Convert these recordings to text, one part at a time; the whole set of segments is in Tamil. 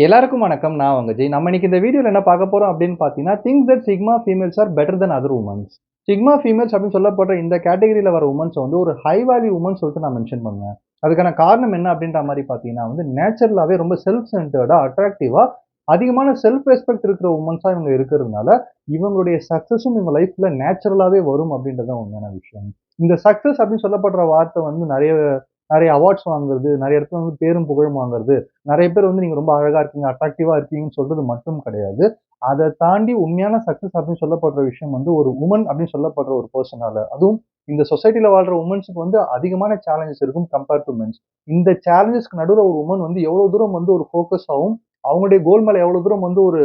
எல்லாருக்கும் வணக்கம். நான் உங்க ஜெய். நம்ம இன்னைக்கு இந்த வீடியோல என்ன பார்க்க போறோம் அப்படின்னு பார்த்தீங்கன்னா, things that sigma females are better then other women's. Sigma females அப்படின்னு சொல்லப்படுற இந்த கேட்டகரியில வர வுமன்ஸ வந்து ஒரு ஹை வேல்யூ வுமன் சொல்லிட்டு நான் மென்ஷன் பண்ணுவேன். அதுக்கான காரணம் என்ன அப்படின்ற மாரி பார்த்தீங்கன்னா வந்து, நேச்சுரலாவே ரொம்ப செல்ஃப் சென்டர்டா, அட்ராக்டிவா, அதிகமான செல்ஃப் ரெஸ்பெக்ட் இருக்கிற வுமன்ஸா இவங்க இருக்கிறதுனால, இவங்களுடைய சக்சஸும் இவங்க லைஃப்ல நேச்சுரலாவே வரும் அப்படின்றது தான் உண்மையான விஷயம். இந்த சக்சஸ் அப்படின்னு சொல்லப்படுற வார்த்தை வந்து நெறைய நெறைய அவார்ட்ஸ் வாங்குறது, நெறைய இடத்துல வந்து பேரும் புகழும் வாங்குறது, நெறைய பேர் வந்து நீங்க ரொம்ப அழகா இருக்கீங்க, அட்ராக்டிவா இருக்கீங்கன்னு சொல்றது மட்டும் கிடையாது. அத தாண்டி உண்மையான சக்சஸ் அப்படின்னு சொல்லப்படுற விஷயம் வந்து ஒரு வுமன் அப்படின்னு சொல்லப்படுற ஒரு பெர்சனால. அதுவும் இந்த சொசைட்டில வாழ்ற வுமன்ஸ்க்கு வந்து அதிகமான சேலஞ்சஸ் இருக்கும் கம்பேர் டூ மென்ஸ். இந்த சேலஞ்சஸ்க்கு நடுவுல ஒரு வுமன் வந்து எவ்வளவு தூரம் வந்து ஒரு ஃபோக்கஸாவும், அவங்களுடைய கோல் மேல எவ்வளவு தூரம் வந்து ஒரு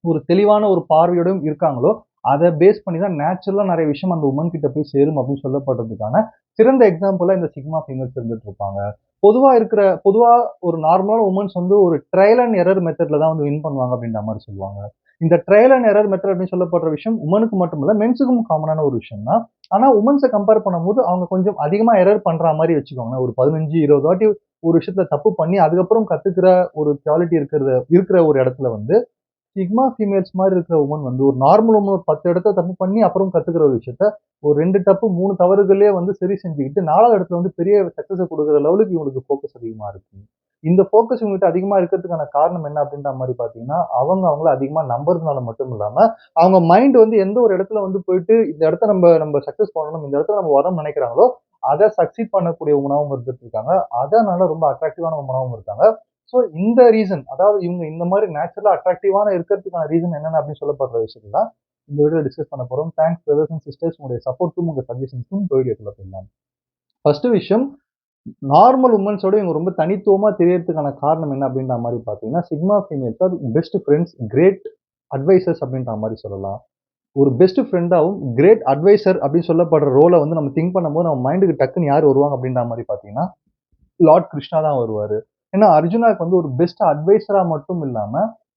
ஒரு தெளிவான ஒரு பார்வையோடும் இருக்காங்களோ, அத பேஸ் பண்ணி தான் நேச்சுரலா நெறைய விஷயம் அந்த வுமன் கிட்ட போய் சேரும் அப்படின்னு சொல்லப்படுறதுக்கான சிறந்த எக்ஸாம்பிளா இந்த சிக்மா ஃபீமேல்ஸ் இருந்துட்டு இருப்பாங்க. பொதுவா ஒரு நார்மலான வுமன்ஸ் வந்து ஒரு ட்ரையல் அண்ட் எரர் மெத்தட்ல தான் வந்து வின் பண்ணுவாங்க அப்படின்ற மாரி சொல்லுவாங்க. இந்த ட்ரையல் அண்ட் எரர் மெத்தட் அப்படின்னு சொல்லப்படுற விஷயம் வுமனுக்கு மட்டும் இல்ல, மென்ஸுக்கும் காமனான ஒரு விஷயம் தான். ஆனா வுமன்ஸ கம்பேர் பண்ணும்போது அவங்க கொஞ்சம் அதிகமா எரர் பண்ற மாரி வச்சுக்கோங்களேன். ஒரு 15, 20 வாட்டி ஒரு விஷயத்துல தப்பு பண்ணி அதுக்கப்புறம் கத்துக்கிற ஒரு குவாலிட்டி இருக்கிற ஒரு இடத்துல வந்து சிக்மா ஃபீமேல்ஸ் மாரி இருக்கிற வுமன் வந்து ஒரு நார்மல் வுமன் ஒரு 10 இடத்துல தப்பு பண்ணி அப்புறம் கத்துக்கிற ஒரு விஷயத்த, ஒரு 2 தப்பு 3 தவறுகளே வந்து சரி செஞ்சுக்கிட்டு 4வது இடத்துல வந்து பெரிய சக்சஸ குடுக்குற லெவலுக்கு இவங்களுக்கு ஃபோக்கஸ் அதிகமா இருக்கு. இந்த ஃபோக்கஸ் இவங்ககிட்ட அதிகமா இருக்கிறதுக்கான காரணம் என்ன அப்படின்ற மாரி பார்த்தீங்கன்னா, அவங்கள அதிகமா நம்புறதுனால மட்டும் இல்லாம, அவங்க மைண்ட் வந்து எந்த ஒரு இடத்துல வந்து போயிட்டு இந்த இடத்த நம்ப சக்சஸ் பண்ணணும், இந்த இடத்துல நம்ம வரணும்னு நெனைக்கிறாங்களோ, அத சக்சீட் பண்ணக்கூடிய வுமனாவும் இருந்துட்டு இருக்காங்க. அதனால ரொம்ப அட்ராக்டிவான வுமனாவும் இருக்காங்க. ஸோ இந்த ரீசன் அதாவது இவங்க இந்த மாரி நேச்சுரலா அட்ராக்டிவான இருக்கிறதுக்கான ரீசன் என்னென்ன அப்படின்னு சொல்லப்படுற விஷயத்த தான் இந்த வீடியோல டிஸ்கஸ் பண்ண போறோம். தேங்க்ஸ் பிரதர்ஸ் அண்ட் சிஸ்டர்ஸ் உங்களுடைய சப்போர்ட்டும், உங்க சஜஷன்ஸும் வீடியோக்குள்ள போயிடலாம். ஃபர்ஸ்ட் விஷயம் நார்மல் வுமன்ஸோட இவங்க ரொம்ப தனித்துவமா தெரியறதுக்கான காரணம் என்ன அப்படின்ற மாரி பார்த்தீங்கன்னா, sigma females are best friends, great advisers அப்படின்ற மாரி சொல்லலாம். ஒரு பெஸ்ட் ஃபிரெண்டாவும், கிரேட் அட்வைசர் அப்படின்னு சொல்லப்படுற ரோல வந்து நம்ம திங்க் பண்ணும்போது நம்ம மைண்டுக்கு டக்குன்னு யார் வருவாங்க அப்படின்ற மாரி பார்த்தீங்கன்னா, லார்ட் கிருஷ்ணா தான் வருவாரு. ஏன்னா அர்ஜுனாக்கு வந்து ஒரு பெஸ்ட் அட்வைசரா மட்டும் இல்லாம,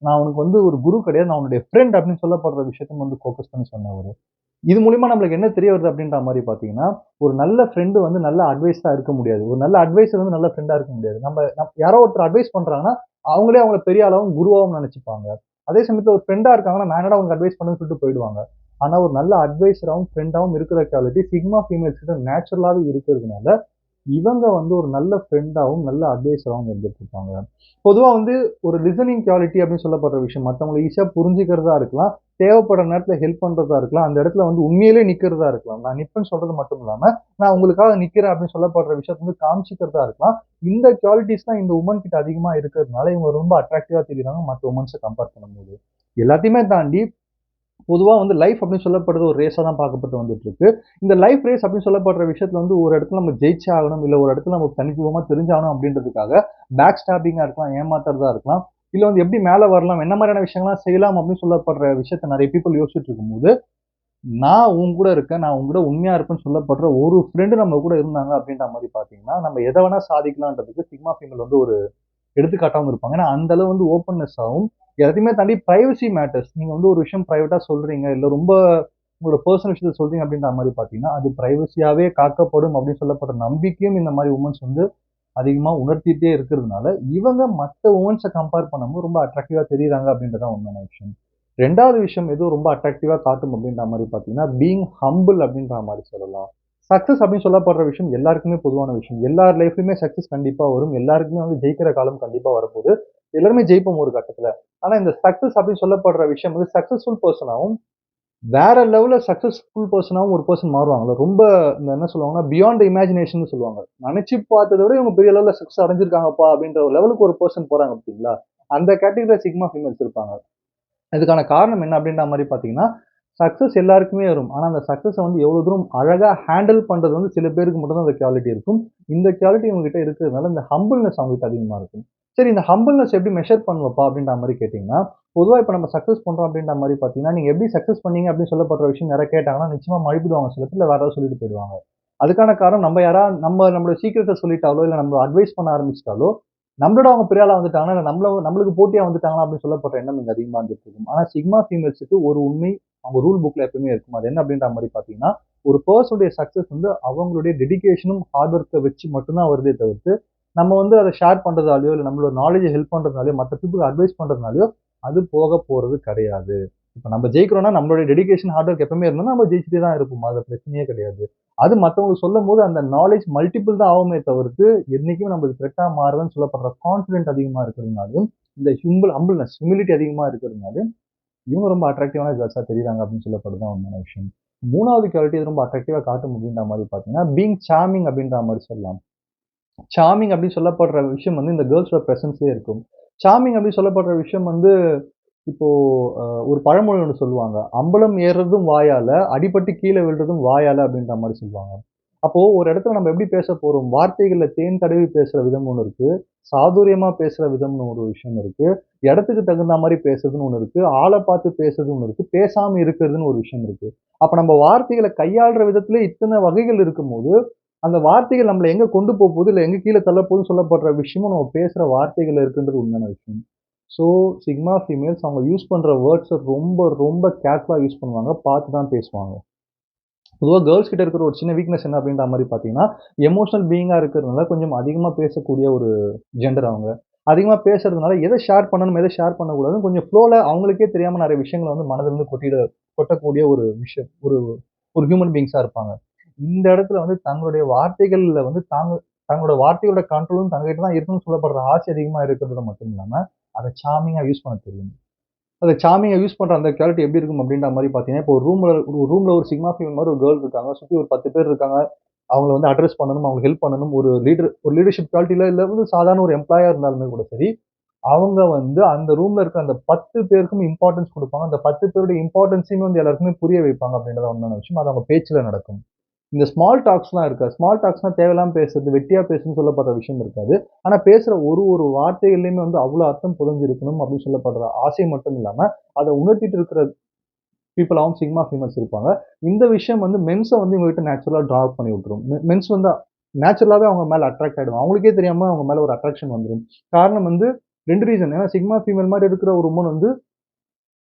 நான் உனக்கு வந்து ஒரு குரு கிடையாது. நான் உன்னுடைய ஃப்ரெண்ட் அப்படின்னு சொல்லப்படுற விஷயத்த வந்து ஃபோக்கஸ் பண்ணி சொன்னவரு. இது மூலியமா நம்மளுக்கு என்ன தெரிய வருது அப்படின்ற மாரி பார்த்தீங்கன்னா, ஒரு நல்ல ஃப்ரெண்ட் வந்து நல்ல அட்வைஸரா இருக்க முடியாது. ஒரு நல்ல அட்வைசர் வந்து நல்ல ஃப்ரெண்டா இருக்க முடியாது. யாரோ ஒருத்தர் அட்வைஸ் பண்றாங்கன்னா, அவங்களே அவங்கள பெரிய ஆளாவும், குருவாவும் நெனச்சுப்பாங்க. அதே சமயத்துல ஒரு ஃப்ரெண்டா இருக்காங்கன்னா, நான் என்னடா உனக்கு அட்வைஸ் பண்ணணும்னு சொல்லிட்டு போயிடுவாங்க. ஆனா ஒரு நல்ல அட்வைசராவும், ஃப்ரெண்டாவும் இருக்கிற குவாலிட்டி சிக்மா ஃபீமேல்ஸ் கிட்ட நேச்சுரலாவே இருக்கிறதுனால, இவங்க வந்து ஒரு நல்ல ஃப்ரெண்டாவும், நல்ல அட்வைஸராவும் இருந்துட்டு இருப்பாங்க. பொதுவா வந்து ஒரு லிசனிங் குவாலிட்டி அப்படின்னு சொல்லப்படுற விஷயம், மத்தவங்கள ஈஸியா புரிஞ்சுக்கிறதா இருக்கலாம். தேவைப்படுற நேரத்துல ஹெல்ப் பண்றதா இருக்கலாம். அந்த இடத்துல வந்து உண்மையிலேயே நிக்கிறதா இருக்கலாம். நான் நிப்பேன்னு சொல்றது மட்டும் இல்லாம, நான் உங்களுக்காக நிக்கிறேன் அப்படின்னு சொல்லப்படுற விஷயத்த வந்து காமிச்சுக்கிறதா இருக்கலாம். இந்த குவாலிட்டீஸ் தான் இந்த வுமன் கிட்ட அதிகமா இருக்கிறதுனால, இவங்க ரொம்ப அட்ராக்டிவா தெரியிறாங்க மத்த வுமன்ஸ கம்பேர் பண்ணும்போது. எல்லாத்தையுமே தாண்டி பொதுவா வந்து லைஃப் அப்படின்னு சொல்லப்படுறது ஒரு ரேஸா தான் பார்க்கப்பட்டு வந்துட்டு இருக்கு. இந்த லைஃப் ரேஸ் அப்படின்னு சொல்லப்படுற விஷயத்துல வந்து ஒரு இடத்துல நம்ம ஜெயிச்சே ஆகணும், இல்ல ஒரு இடத்துல நம்ம தனித்துவமா தெரிஞ்சாகணும் அப்படின்றதுக்காக பேக் ஸ்டாப்பிங்கா இருக்கலாம், ஏமாத்துறதா இருக்கலாம். இல்ல வந்து எப்படி மேல வரலாம், என்ன மாதிரியான விஷயங்கள்லாம் செய்யலாம் அப்படின்னு சொல்லப்படுற விஷயத்த நெறைய பீப்பிள் யோசிச்சுட்டு இருக்கும்போது, நான் உன் கூட இருக்கேன், நான் உன் கூட உண்மையா இருப்பேன்னு சொல்லப்படுற ஒரு ஃப்ரெண்ட் நம்ம கூட இருந்தாங்க அப்படின்ற மாரி பார்த்தீங்கன்னா, நம்ம எத வேணா சாதிக்கலான்றதுக்கு சிக்மா ஃபீமேல் வந்து ஒரு எடுத்துக்காட்டாவும் இருப்பாங்க. ஏன்னா அந்த அளவு வந்து ஓப்பன்னஸாவும், எல்லாத்தையுமே தாண்டி பிரைவசி மேட்டர்ஸ். நீங்க வந்து ஒரு விஷயம் பிரைவேட்டா சொல்றீங்க, இல்ல ரொம்ப உங்களோட பெர்சனல் விஷயத்த சொல்றீங்க அப்படின்ற மாரி பார்த்தீங்கன்னா, அது பிரைவசியாவே காக்கப்படும் அப்படின்னு சொல்லப்படுற நம்பிக்கையும் இந்த மாரி வுமன்ஸ் வந்து அதிகமா உணர்த்திட்டே இருக்கிறதுனால, இவங்க மத்த வுமன்ஸ கம்பேர் பண்ணும்போது ரொம்ப அட்ராக்டிவா தெரியிறாங்க அப்படின்றது தான் உண்மையான விஷயம். 2வது விஷயம் எது ரொம்ப அட்ராக்டிவா காட்டும் அப்படின்ற மாரி பார்த்தீங்கன்னா, பீயிங் ஹம்பிள் அப்படின்ற மாரி சொல்லலாம். சக்சஸ் அப்படின்னு சொல்லப்படுற விஷயம் எல்லாருக்குமே பொதுவான விஷயம். எல்லார் லைஃப்லயுமே சக்சஸ் கண்டிப்பா வரும். எல்லாருக்குமே வந்து ஜெயிக்கிற காலம் கண்டிப்பா வரப்போது. எல்லாருமே ஜெயிப்போம் ஒரு கட்டத்துல. ஆனா இந்த சக்சஸ் அப்படின்னு சொல்லப்படுற விஷயம் வந்து சக்சஸ்ஃபுல் பெர்சனாவும், வேற லெவல்ல சக்சஸ்ஃபுல் பெர்சனாவும் ஒரு பெர்சன் மாறுவாங்கல்ல. ரொம்ப இந்த என்ன சொல்லுவாங்கன்னா, பியாண்ட் த இமேஜினேஷன்னு சொல்லுவாங்க. நெனச்சு பார்த்தத விட இவங்க பெரிய லெவல்ல சக்சஸ் அடைஞ்சிருக்காங்கப்பா அப்படின்ற ஒரு லெவலுக்கு ஒரு பெர்சன் போறாங்க பார்த்தீங்களா? அந்த கேட்டகரில சிக்மா ஃபீமேல்ஸ் இருப்பாங்க. இதுக்கான காரணம் என்ன அப்படின்ற மாரி பார்த்தீங்கன்னா, சக்சஸ் எல்லாருக்குமே வரும். ஆனா, அந்த சக்சஸ வந்து எவ்வளோ தூரம் அழகா ஹேண்டில் பண்றது வந்து சில பேருக்கு மட்டும் தான் அந்த குவாலிட்டி இருக்கும். இந்த குவாலிட்டி இவங்ககிட்ட இருக்கிறதுனால, இந்த ஹம்பிள்னஸ் அவங்ககிட்ட அதிகமா இருக்கும். சரி இந்த ஹம்பிள்னஸ் எப்படி மெஷர் பண்ணுவப்பா? அப்படின்ற மாரி கேட்டீங்கன்னா, பொதுவா இப்ப நம்ம சக்சஸ் பண்றோம் அப்படின்ற மாரி பார்த்தீங்கன்னா, நீங்க எப்படி சக்சஸ் பண்ணீங்க அப்படின்னு சொல்லப்படுற விஷயம் யாராவது கேட்டாங்கன்னா, நிச்சயமா மழுப்பிடுவாங்க சில பேர். இல்ல வேற ஏதாவது சொல்லிட்டு போயிடுவாங்க. அதுக்கான காரணம் நம்மளோட சீக்ரெட்ட சொல்லிட்டாலோ, இல்ல நம்ம அட்வைஸ் பண்ண ஆரம்பிச்சுட்டாலோ, நம்மளோட அவங்க பெரிய ஆளா வந்துட்டாங்கன்னா, இல்ல நம்மளுக்கு போட்டியா வந்துட்டாங்களா அப்படின்னு சொல்லப்படுற எண்ணம் இங்க அதிகமா இருந்துட்டு இருக்கும். ஆனா சிக்மா ஃபீமேல்ஸ்க்கு ஒரு உண்மை அவங்க ரூல் புக்ல எப்பவுமே இருக்கும். அது என்ன அப்படின்ற மாரி பார்த்தீங்கன்னா, ஒரு பெர்சனுடைய சக்சஸ் வந்து அவங்களுடைய டெடிகேஷனும், ஹார்ட் ஒர்க்க வச்சு மட்டும் தான் வருதே தவிர்த்து, நம்ம வந்து அதை ஷேர் பண்றதாலயோ, இல்ல நம்மளோட நாலேட்ஜ ஹெல்ப் பண்றதுனாலயோ, மத்த பீப்புள்க்கு அட்வைஸ் பண்றதுனாலயோ, அது போக போறது கிடையாது. இப்ப நம்ம ஜெயிக்கிறோம்னா, நம்மளுடைய டெடிகேஷன், ஹார்ட் ஒர்க் எப்பவுமே இருந்தோம்னா, நம்ம ஜெயிச்சுட்டே தான் இருப்போம். அதுல பிரச்சனையே கிடையாது. அது மத்தவங்களுக்கு சொல்லும்போது அந்த நாலேட்ஜ் மல்டிபிள் தான் ஆகுமே தவிர்த்து, என்னைக்குமே நம்மளுக்கு த்ரெட்டா மாறுவேன்னு சொல்லப்படுற கான்ஃபிடென்ட் அதிகமா இருக்கிறதுனாலயும், இந்த ஹம்பிள்னஸ், ஹியூமிலிட்டி அதிகமா இருக்கிறதுனாலயும், இவங்க ரொம்ப அட்ராக்டிவான கேர்ள்ஸா தெரியுறாங்க அப்படின்னு சொல்லப்படுறது தான் உண்மையான விஷயம். 3வது குவாலிட்டி இது ரொம்ப அட்ராக்டிவா காட்டும் அப்படின்ற மாரி பார்த்தீங்கன்னா, பீயிங் சார்மிங் அப்படின்ற மாரி சொல்லலாம். சார்மிங் அப்படின்னு சொல்லப்படுற விஷயம் வந்து இந்த கேர்ள்ஸோட பிரசன்ஸ்லயே இருக்கும். சார்மிங் அப்படின்னு சொல்லப்படுற விஷயம் வந்து இப்போ அ ஒரு பழமொழி ஒண்ணு சொல்லுவாங்க. "அம்பலம் ஏறுறதும் வாயால, அடிபட்டு கீழ விழுறதும் வாயால" அப்படின்ற மாரி சொல்லுவாங்க. அப்போ ஒரு இடத்துல நம்ம எப்படி பேச போறோம்? வார்த்தைகள்ல தேன் தடவி பேசுற விதம் ஒண்ணு இருக்கு. சாதுரியமா பேசுற விதம்னு ஒரு விஷயம் இருக்கு. இடத்துக்கு தகுந்தா மாரி பேசுறதுன்னு ஒண்ணு இருக்கு. ஆள பார்த்து பேசுறதுன்னு ஒண்ணு இருக்கு. பேசாம இருக்கிறதுன்னு ஒரு விஷயம் இருக்கு. அப்ப நம்ம வார்த்தைகள கையாள்ற விதத்திலே இத்தன வகைகள் இருக்கும்போது, அந்த வார்த்தைகள் நம்மள எங்க கொண்டு போகுது, இல்ல எங்க கீழ தள்ளப்போகுதுன்னு சொல்லப்படுற விஷயமும் நம்ம பேசுற வார்த்தைகள்ல இருக்குன்றது உண்மையான விஷயம். ஸோ, சிக்மா ஃபீமேல்ஸ் அவங்க யூஸ் பண்ற வேர்ட்ஸ ரொம்ப, ரொம்ப கேர்ஃபுல்லா யூஸ் பண்ணுவாங்க. பார்த்து தான் பேசுவாங்க. பொதுவா கேர்ல்ஸ் கிட்ட இருக்கிற ஒரு சின்ன வீக்னஸ் என்ன அப்படின்ற மாரி பார்த்தீங்கன்னா, எமோஷனல் பீயிங்கா இருக்கிறதுனால கொஞ்சம் அதிகமா பேசக்கூடிய ஒரு ஜெண்டர் அவங்க. அதிகமா பேசுறதுனால எத ஷேர் பண்ணணும், எத ஷேர் பண்ணக்கூடாதுன்னு கொஞ்சம் ஃப்ளோல அவங்களுக்கே தெரியாம நெறைய விஷயங்கள வந்து மனதிலிருந்து கொட்டக்கூடிய ஒரு விஷயம். ஒரு ஒரு ஹியூமன் பீயிங்ஸா இருப்பாங்க. இந்த இடத்துல வந்து தங்களுடைய வார்த்தைகள்ல வந்து தங்களோட வார்த்தையோட கண்ட்ரோலும் தங்ககிட்ட தான் இருக்குன்னு சொல்லப்படுற ஆசை அதிகமா இருக்கிறதுல மட்டும் இல்லாம, அத சார்மிங்கா யூஸ் பண்ண தெரியும். அந்த சார்மிங்கா யூஸ் பண்ற அந்த குவாலிட்டி எப்படி இருக்கும் அப்படின்ற மாரி பார்த்தீங்கன்னா, இப்போ ஒரு ரூம்ல ஒரு சிக்மா ஃபீமேல் மாரி ஒரு கேர்ள் இருக்காங்க. சுத்தி ஒரு 10 பேர் இருக்காங்க. அவங்கள வந்து அட்ரஸ் பண்ணணும், அவங்களுக்கு ஹெல்ப் பண்ணணும். ஒரு லீடர்ஷிப் குவாலிட்டில இல்ல வந்து சாதாரண ஒரு எம்ப்ளாயியா இருந்தாலுமே கூட சரி, அவங்க வந்து அந்த ரூம்ல இருக்க அந்த 10 பேருக்கும் இம்பார்ட்டன்ஸ் குடுப்பாங்க. அந்த 10 பேருடைய இம்பார்ட்டன்ஸையுமே வந்து எல்லாருக்குமே புரிய வைப்பாங்க அப்படின்றது தான் உண்மையான விஷயம். அது அவங்க பேச்சுல நடக்கும். இந்த ஸ்மால் டாக்ஸ்லாம் இருக்காது. ஸ்மால் டாக்ஸ்னா தேவையில்லாம பேசுறது, வெட்டியா பேசுறதுன்னு சொல்லப்படுற விஷயம் இருக்காது. ஆனா பேசுற ஒரு வார்த்தைகள்லயுமே வந்து அவ்ளோ அர்த்தம் புரிஞ்சிருக்கணும் அப்படின்னு சொல்லப்படுற ஆசை மட்டும் இல்லாம, அத உணர்த்திட்டு இருக்கிற பீப்பிளாவும் சிக்மா ஃபீமேல்ஸ் இருப்பாங்க. இந்த விஷயம் வந்து மென்ஸ வந்து இவங்ககிட்ட நேச்சுரலா ட்ரா பண்ணி விட்டுரும். மென்ஸ் வந்து நேச்சுரலாவே அவங்க மேல அட்ராக்ட் ஆயிடுவாங்க. அவங்களுக்கே தெரியாம அவங்க மேல ஒரு அட்ராக்ஷன் வந்துரும். காரணம் வந்து 2 ரீசன். ஏன்னா சிக்மா ஃபீமேல் மாரி இருக்கிற ஒரு வுமன் வந்து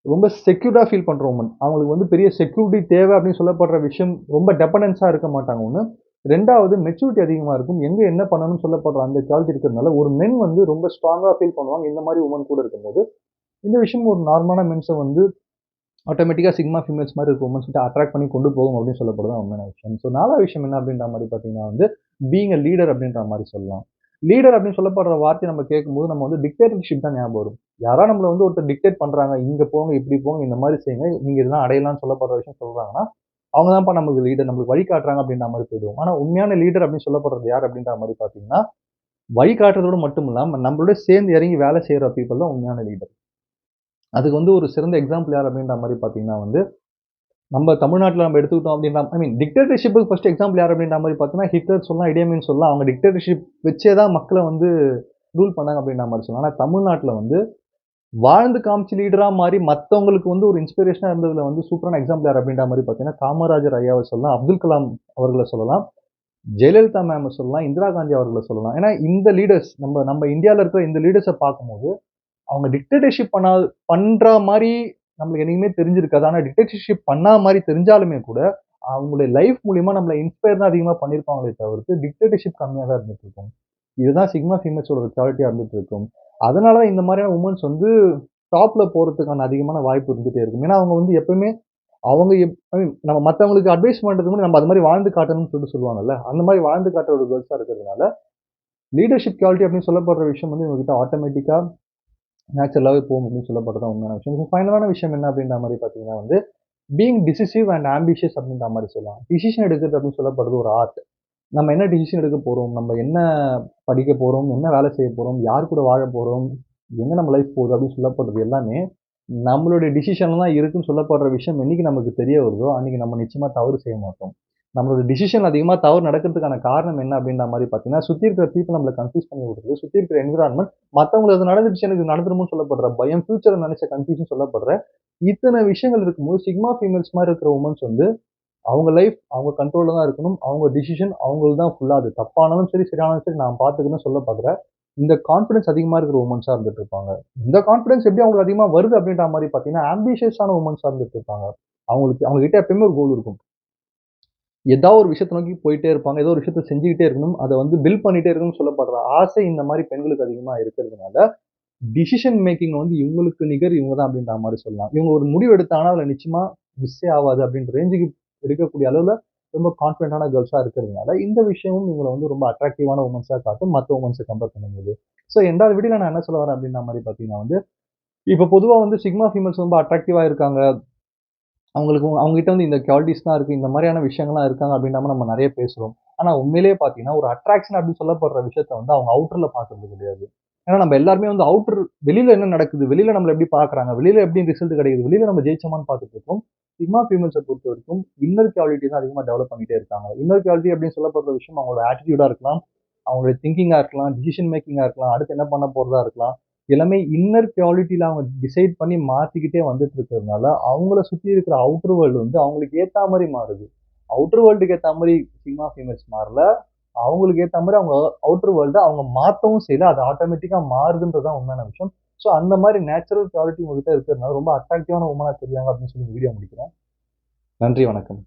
ரொம்ப செக்யூர்டா ஃபீல் பண்ற வுமன். அவங்களுக்கு வந்து பெரிய செக்யூரிட்டி தேவை அப்படின்னு சொல்லப்படுற விஷயம் ரொம்ப டிபெண்டன்ஸா இருக்க மாட்டாங்க ஒண்ணு. 2வது மெச்சூரிட்டி அதிகமா இருக்கும். எங்க என்ன பண்ணணும்னு சொல்லப்படுற அந்த குவாலிட்டி இருக்கிறதுனால, ஒரு மென் வந்து ரொம்ப ஸ்ட்ராங்கா ஃபீல் பண்ணுவாங்க. இந்த மாரி வுமன் கூட இருக்கும்போது. இந்த விஷயம் ஒரு நார்மலான மென்ஸ வந்து ஆட்டோமேட்டிக்கா சிக்மா ஃபீமேல்ஸ் மாரி இருக்க வுமன்ஸ் கிட்ட அட்ராக்ட் பண்ணி கொண்டு போகும் அப்படின்னு சொல்லப்படுறது தான் உண்மையான விஷயம். ஸோ 4வது விஷயம் என்ன அப்படின்ற மாரி பார்த்தீங்கன்னா வந்து, பீயிங் எ லீடர் அப்படின்ற மாரி சொல்லலாம். லீடர் அப்படின்னு சொல்லப்படுற வார்த்தைய நம்ம கேட்கும்போது, நம்ம வந்து டிக்டேட்டர்ஷிப் தான் ஞாபகம் வரும். யாரோ நம்மள வந்து ஒருத்தர் டிக்டேட் பண்றாங்க. இங்க போங்க, இப்படி போங்க, இந்த மாரி செய்யுங்க. நீங்க இதெல்லாம் அடையலாம்னு சொல்லப்படுற விஷயம் சொல்றாங்கன்னா, அவங்க தான்ப்பா நமக்கு லீடர். நம்மளுக்கு வழி காட்டுறாங்க அப்படின்ற மாரி போயிடுவோம். ஆனா உண்மையான லீடர் அப்படின்னு சொல்லப்படுறது யார் அப்படின்ற மாரி பார்த்தீங்கன்னா, வழி காட்டுறதோட மட்டும் இல்லாம, நம்மளோட சேர்ந்து இறங்கி வேலை செய்ற பீப்பிள் தான் உண்மையான லீடர். அதுக்கு வந்து ஒரு சிறந்த எக்ஸாம்பிள் யார் அப்படின்ற மாரி பார்த்தீங்கன்னா வந்து, நம்ம தமிழ்நாட்டுல நம்ம எடுத்துக்கிட்டோம் அப்படின்னா, ஐ மீன் டிக்டேட்டர்ஷிப்க்கு ஃபர்ஸ்ட் எக்ஸாம்பிள் யார் அப்படின்ற மாரி பார்த்தோம்னா, ஹிட்லர் சொல்லலாம், இடியமின் சொல்லலாம். அவங்க டிக்டேட்டர்ஷிப் வச்சே தான் மக்கள வந்து ரூல் பண்ணாங்க அப்படின்ற மாரி சொல்லலாம். ஆனா தமிழ்நாட்டுல வந்து வாழ்ந்து காமிச்சு லீடரா மாறி மத்தவங்களுக்கு வந்து ஒரு இன்ஸ்பிரேஷனா இருந்ததுல வந்து சூப்பரான எக்ஸாம்பிள் யார் அப்படின்ற மாரி பார்த்தீங்கன்னா, காமராஜர் ஐயாவ சொல்லலாம், அப்துல் கலாம் அவர்கள சொல்லலாம், ஜெயலலிதா மேம சொல்லலாம், இந்திரா காந்தி அவர்கள சொல்லலாம். ஏன்னா இந்த லீடர்ஸ் நம்ம நம்ம இந்தியால இருக்கிற இந்த லீடர்ஸ பார்க்கும்போது அவங்க டிக்டேட்டர்ஷிப் பண்ற மாரி நம்மளுக்கு என்னைக்குமே தெரிஞ்சிருக்காது. ஆனா டிக்டேட்டர்ஷிப் பண்ணா மாரி தெரிஞ்சாலுமே கூட, அவங்களுடைய லைஃப் மூலியமா நம்மள இன்ஸ்பயர் தான் அதிகமா பண்ணியிருப்பாங்களே தவிர்த்து, டிக்டேட்டர்ஷிப் கம்மியா தான் இருந்துட்டு இருக்கும். இதுதான் சிக்மா ஃபீமேல்ஸோட ஒரு குவாலிட்டியா இருந்துட்டு இருக்கும். அதனால தான் இந்த மாரியான வுமன்ஸ் வந்து டாப்ல போறதுக்கான அதிகமான வாய்ப்பு இருந்துட்டே இருக்கும். ஏன்னா அவங்க வந்து எப்பவுமே அவங்க ஐ மீன் நம்ம மத்தவங்களுக்கு அட்வைஸ் பண்றதுக்கு முன்னாடி நம்ம அது மாரி வாழ்ந்து காட்டணும்னு சொல்லுவாங்கல்ல. அந்த மாரி வாழ்ந்து காட்டுற ஒரு கேர்ள்ஸா இருக்கிறதுனால, லீடர்ஷிப் குவாலிட்டி அப்படின்னு சொல்லப்படுற விஷயம் வந்து இவங்ககிட்ட ஆட்டோமேட்டிக்கா நேச்சுரலாவே போகும் அப்படின்னு சொல்லப்படுறது தான் உண்மையான விஷயம். ஃபைனலான விஷயம் என்ன அப்படின்ற மாரி பார்த்தீங்கன்னா வந்து, பீயிங் டிசிசிவ் அண்ட் ஆம்பிஷியஸ் அப்படின்ற மாரி சொல்லலாம். டிசிஷன் எடுக்கிறது அப்படின்னு சொல்லப்படுறது ஒரு ஆர்ட். நம்ம என்ன டிசிஷன் எடுக்க போறோம்? நம்ம என்ன படிக்க போறோம்? என்ன வேலை செய்ய போறோம்? யார் கூட வாழ போறோம்? எங்க நம்ம லைஃப் போகுது? அப்படின்னு சொல்லப்படுறது எல்லாமே, நம்மளுடைய டிசிஷன்ல தான் இருக்குன்னு சொல்லப்படுற விஷயம் என்னைக்கு நமக்கு தெரிய வருதோ, அன்னைக்கு நம்ம நிச்சயமா தவறு செய்ய மாட்டோம். நம்மளோட டிசிஷன் அதிகமா தவறு நடக்கிறதுக்கான காரணம் என்ன அப்படின்ற மாரி பார்த்தீங்கன்னா, சுத்தி இருக்கிற பீப்பிள் நம்மள கன்ஃப்யூஸ் பண்ணி விடுறது. சுத்தி இருக்கிற என்விரான்மென்ட் மத்தவங்களுக்கு அது நடந்துருச்சு எனக்கு நடந்துருமோன்னு சொல்லப்படுற பயம், ஃபியூச்சர நெனச்ச கன்ஃப்யூஷன் சொல்லப்படுற இத்தன விஷயங்கள் இருக்கும்போது, சிக்மா ஃபீமேல்ஸ் மாரி இருக்கிற வுமன்ஸ் வந்து அவங்க லைஃப் அவங்க கண்ட்ரோல்ல தான் இருக்கணும். அவங்க டிசிஷன் அவங்களுக்கு தான் ஃபுல்லா அது தப்பானாலும் சரி, சரியானாலும் சரி நான் பார்த்துக்கிறேன்னு சொல்ல பார்க்குற, இந்த கான்ஃபிடன்ஸ் அதிகமா இருக்கிற வுமன்ஸா இருந்துட்டு இருப்பாங்க. இந்த கான்ஃபிடன்ஸ் எப்படி அவங்களுக்கு அதிகமா வருது அப்படின்ற மாரி பார்த்தீங்கன்னா, ஆம்பிஷியஸான வுமன்ஸா இருந்துட்டு இருப்பாங்க. அவங்க கிட்ட எப்பயுமே ஒரு கோல் இருக்கும். ஏதாவது ஒரு விஷயத்த நோக்கி போயிட்டே இருப்பாங்க. ஏதோ ஒரு விஷயத்த செஞ்சுக்கிட்டே இருக்கணும். அத வந்து பில்ட் பண்ணிட்டே இருக்கணும்னு சொல்லப்படுற ஆசை இந்த மாரி பெண்களுக்கு அதிகமா இருக்கிறதுனால, டிசிஷன் மேக்கிங் வந்து இவங்களுக்கு நிகர் இவங்க தான் அப்படின்ற மாரி சொல்லலாம். இவங்க ஒரு முடிவு எடுத்தாங்கன்னா, அதுல நிச்சயமா மிஸ்ஸே ஆவாது அப்படின்ற ரேஞ்சுக்கு எடுக்கக்கூடிய அளவுல ரொம்ப கான்ஃபிடென்ட்டான கேர்ல்ஸா இருக்கிறதுனால, இந்த விஷயமும் இவங்கள வந்து ரொம்ப அட்ராக்டிவான வுமன்ஸா காட்டும் மத்த வுமன்ஸ கம்பேர் பண்ணும்போது. ஸோ 2வது வீடியோல நான் என்ன சொல்ல வரேன் அப்படின்ற மாரி பார்த்தீங்கன்னா வந்து, இப்ப பொதுவா வந்து சிக்மா ஃபீமேல்ஸ் ரொம்ப அட்ராக்டிவா இருக்காங்க. அவங்களுக்கு அவங்ககிட்ட வந்து இந்த குவாலிட்டீஸ் தான் இருக்கு. இந்த மாரியான விஷயங்கள்லாம் இருக்காங்க அப்படின்ற நம்ம நெறைய பேசுறோம். ஆனா உண்மையிலேயே பார்த்தீங்கன்னா, ஒரு அட்ராக்ஷன் அப்படின்னு சொல்லப்படுற விஷயத்த வந்து அவங்க அவுட்டர்ல பார்க்கறது கிடையாது. ஏன்னா நம்ம எல்லாருமே வந்து அவுட்டர் வெளியில என்ன நடக்குது? வெளியில நம்மள எப்படி பார்க்குறாங்க? வெளியில எப்படி ரிசல்ட் கிடைக்குது? வெளியில நம்ம ஜெயிச்சோமான்னு பார்த்துட்டு இருக்கோம். சிக்மா ஃபீமேல்ஸ பொறுத்தவரைக்கும் இன்னர் குவாலிட்டி தான் அதிகமா டெவலப் பண்ணிட்டே இருக்காங்க. இன்னர் குவாலிட்டி அப்படின்னு சொல்லப்படுற விஷயம் அவங்களோட ஆட்டிட்யூடா இருக்கலாம். அவங்களுடைய திங்கிங்கா இருக்கலாம். டிசிஷன் மேக்கிங்கா இருக்கலாம். அடுத்து என்ன பண்ண போறதா இருக்கலாம். எல்லாமே இன்னர் குவாலிட்டில அவங்க டிசைட் பண்ணி மாத்திக்கிட்டே வந்துட்டு இருக்கிறதுனால, அவங்கள சுத்தி இருக்கிற அவுட்டர் வேர்ல்டு வந்து அவங்களுக்கு ஏத்தா மாரி மாறுது. அவுட்டர் வேர்ல்டுக்கு ஏத்தா மாரி சிக்மா ஃபீமேல்ஸ் மாறல. அவங்களுக்கு ஏத்தா மாரி அவங்க அவுட்டர் வேர்ல்ட அவங்க மாத்தவும் செய்யல. அது ஆட்டோமேட்டிக்கா மாறுதுன்றது தான் உண்மையான விஷயம். ஸோ அந்த மாரி நேச்சுரல் குவாலிட்டி உங்ககிட்ட இருக்கிறதுனால ரொம்ப அட்ராக்டிவான வுமனா தெரியுறாங்க அப்படின்னு சொல்லி இந்த வீடியோ முடிக்கிறேன். நன்றி, வணக்கம்.